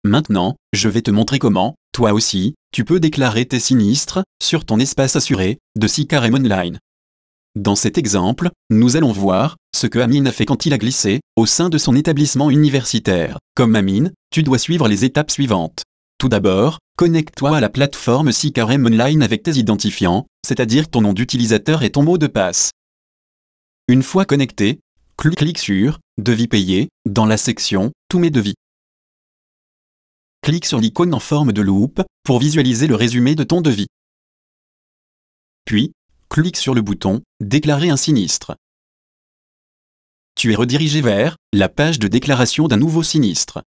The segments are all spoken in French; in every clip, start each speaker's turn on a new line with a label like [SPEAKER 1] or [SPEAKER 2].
[SPEAKER 1] Maintenant, je vais te montrer comment, toi aussi, tu peux déclarer tes sinistres sur ton espace assuré de SICAREM Online. Dans cet exemple, nous allons voir ce que Amine a fait quand il a glissé au sein de son établissement universitaire. Comme Amine, tu dois suivre les étapes suivantes. Tout d'abord, connecte-toi à la plateforme SICAREM Online avec tes identifiants, c'est-à-dire ton nom d'utilisateur et ton mot de passe. Une fois connecté, clique sur « Devis payés » dans la section « Tous mes devis ». Clique sur l'icône en forme de loupe pour visualiser le résumé de ton devis. Puis, clique sur le bouton « Déclarer un sinistre ». Tu es redirigé vers la page de déclaration d'un nouveau sinistre.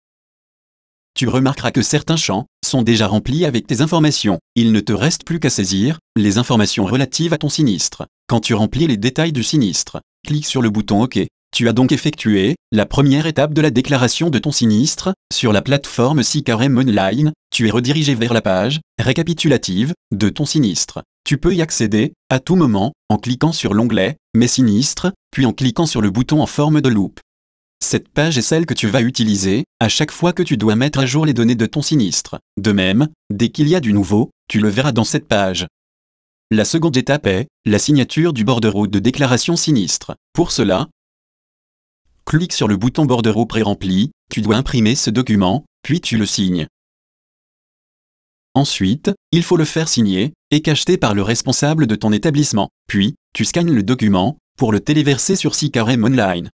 [SPEAKER 1] Tu remarqueras que certains champs sont déjà remplis avec tes informations. Il ne te reste plus qu'à saisir les informations relatives à ton sinistre. Quand tu remplis les détails du sinistre, clique sur le bouton OK. Tu as donc effectué la première étape de la déclaration de ton sinistre sur la plateforme SICAREM Online. Tu es redirigé vers la page récapitulative de ton sinistre. Tu peux y accéder à tout moment en cliquant sur l'onglet « Mes sinistres » puis en cliquant sur le bouton en forme de loupe. Cette page est celle que tu vas utiliser à chaque fois que tu dois mettre à jour les données de ton sinistre. De même, dès qu'il y a du nouveau, tu le verras dans cette page. La seconde étape est la signature du bordereau de déclaration sinistre. Pour cela, clique sur le bouton bordereau pré-rempli, tu dois imprimer ce document, puis tu le signes. Ensuite, il faut le faire signer et cacheter par le responsable de ton établissement. Puis, tu scannes le document pour le téléverser sur SICAREM Online.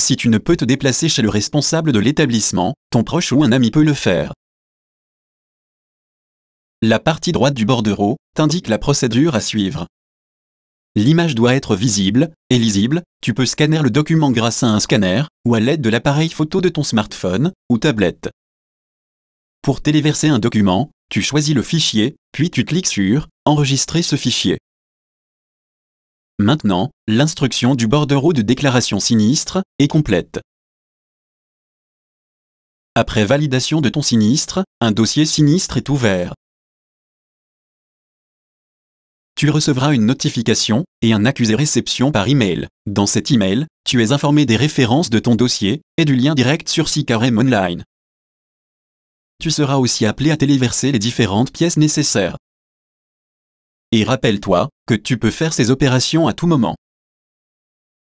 [SPEAKER 1] Si tu ne peux te déplacer chez le responsable de l'établissement, ton proche ou un ami peut le faire. La partie droite du bordereau t'indique la procédure à suivre. L'image doit être visible et lisible. Tu peux scanner le document grâce à un scanner ou à l'aide de l'appareil photo de ton smartphone ou tablette. Pour téléverser un document, tu choisis le fichier, puis tu cliques sur « Enregistrer ce fichier ». Maintenant, l'instruction du bordereau de déclaration sinistre est complète. Après validation de ton sinistre, un dossier sinistre est ouvert. Tu recevras une notification et un accusé réception par email. Dans cet email, tu es informé des références de ton dossier et du lien direct sur SICAREM Online. Tu seras aussi appelé à téléverser les différentes pièces nécessaires. Et rappelle-toi que tu peux faire ces opérations à tout moment.